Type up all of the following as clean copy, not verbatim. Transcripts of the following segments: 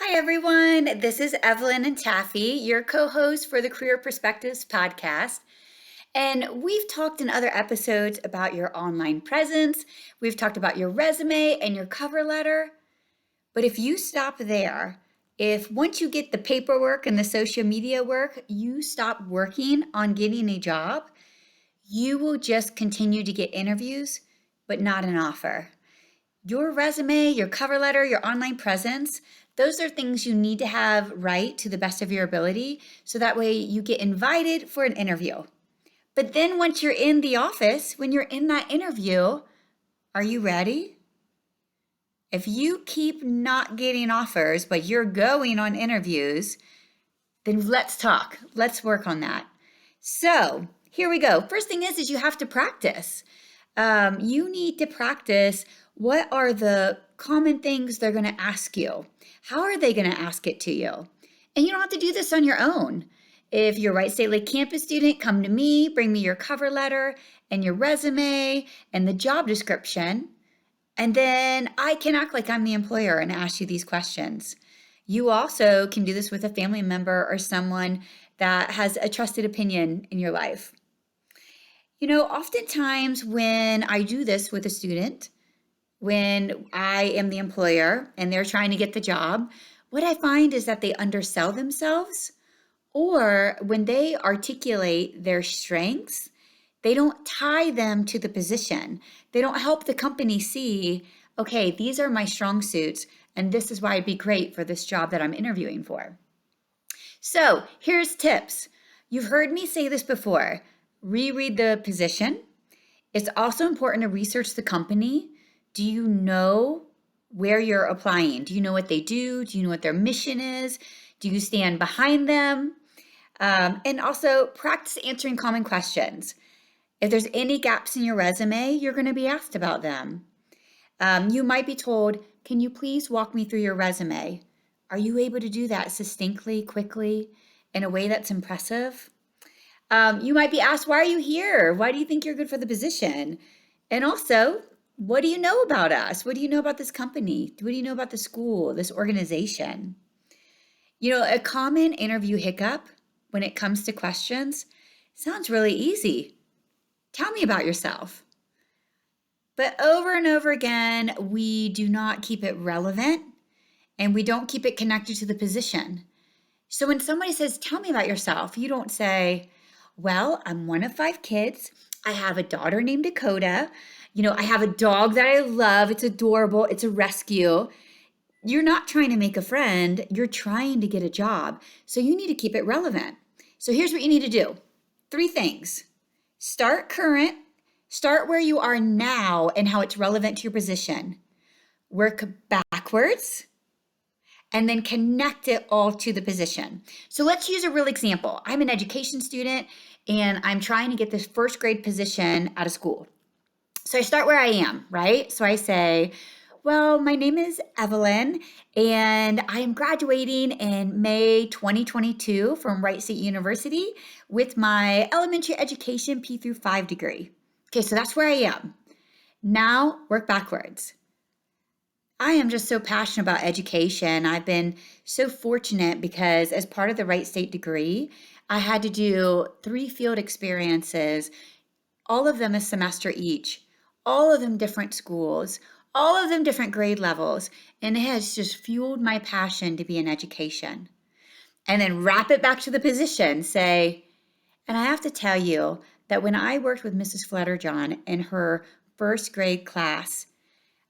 Hi, everyone. This is Evelyn and Taffy, your co host for the Career Perspectives podcast. And we've talked in other episodes about your online presence. We've talked about your resume and your cover letter. But if you stop there, if once you get the paperwork and the social media work, you stop working on getting a job, you will just continue to get interviews, but not an offer. Your resume, your cover letter, your online presence, those are things you need to have right to the best of your ability so that way you get invited for an interview. But then once you're in the office, when you're in that interview, are you ready? If you keep not getting offers, but you're going on interviews, then let's talk. Let's work on that. So here we go. First thing is you have to practice. You need to practice what are the common things they're going to ask you. How are they going to ask it to you? And you don't have to do this on your own. If you're a Wright State Lake campus student, come to me, bring me your cover letter and your resume and the job description. And then I can act like I'm the employer and ask you these questions. You also can do this with a family member or someone that has a trusted opinion in your life. Oftentimes when I do this with a student, when I am the employer and they're trying to get the job, what I find is that they undersell themselves, or when they articulate their strengths, they don't tie them to the position. They don't help the company see, okay, these are my strong suits, and this is why I'd be great for this job that I'm interviewing for. So here's tips. You've heard me say this before. Reread the position. It's also important to research the company. Do you know where you're applying? Do you know what they do? Do you know what their mission is? Do you stand behind them? And also practice answering common questions. If there's any gaps in your resume, you're going to be asked about them. You might be told, can you please walk me through your resume? Are you able to do that succinctly, quickly, in a way that's impressive? You might be asked, why are you here? Why do you think you're good for the position? And also, what do you know about us? What do you know about this company? What do you know about the school, this organization? A common interview hiccup when it comes to questions sounds really easy. Tell me about yourself. But over and over again, we do not keep it relevant and we don't keep it connected to the position. So when somebody says, tell me about yourself, you don't say, well, I'm one of 5 kids. I have a daughter named Dakota. I have a dog that I love. It's adorable. It's a rescue. You're not trying to make a friend. You're trying to get a job. So you need to keep it relevant. So here's what you need to do. 3 things. Start current. Start where you are now and how it's relevant to your position. Work backwards and then connect it all to the position. So let's use a real example. I'm an education student and I'm trying to get this first grade position at a school. So I start where I am, right? So I say, well, my name is Evelyn and I am graduating in May 2022 from Wright State University with my elementary education P through 5 degree. Okay, so that's where I am. Now work backwards. I am just so passionate about education. I've been so fortunate because as part of the Wright State degree, I had to do 3 field experiences, all of them a semester each, all of them different schools, all of them different grade levels, and it has just fueled my passion to be in education. And then wrap it back to the position, say, and I have to tell you that when I worked with Mrs. Flutterjohn in her first grade class,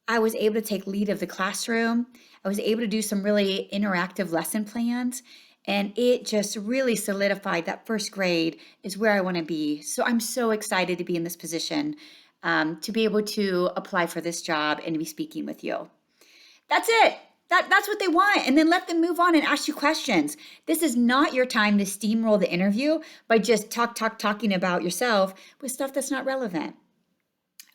I was able to take lead of the classroom. I was able to do some really interactive lesson plans, and it just really solidified that first grade is where I want to be. So I'm so excited to be in this position, to be able to apply for this job and to be speaking with you. That's it. That's what they want. And then let them move on and ask you questions. This is not your time to steamroll the interview by just talking about yourself with stuff that's not relevant.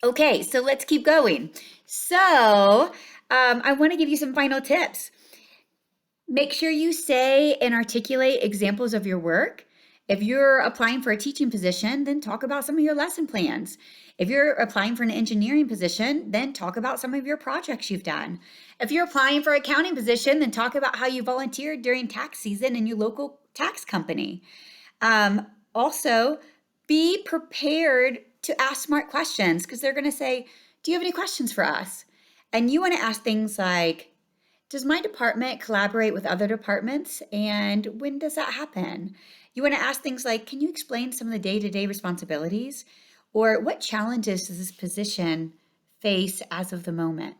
Okay, so let's keep going. So I want to give you some final tips. Make sure you say and articulate examples of your work. If you're applying for a teaching position, then talk about some of your lesson plans. If you're applying for an engineering position, then talk about some of your projects you've done. If you're applying for an accounting position, then talk about how you volunteered during tax season in your local tax company. Also, be prepared to ask smart questions because they're going to say, do you have any questions for us? And you want to ask things like, does my department collaborate with other departments? And when does that happen? You want to ask things like, can you explain some of the day-to-day responsibilities? Or what challenges does this position face as of the moment?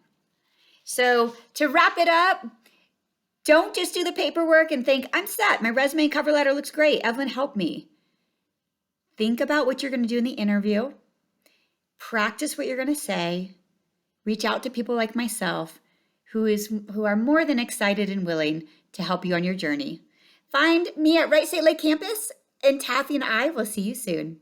So to wrap it up, don't just do the paperwork and think, I'm set. My resume and cover letter looks great. Evelyn, help me. Think about what you're going to do in the interview. Practice what you're going to say. Reach out to people like myself who are more than excited and willing to help you on your journey. Find me at Wright State Lake campus, and Taffy and I will see you soon.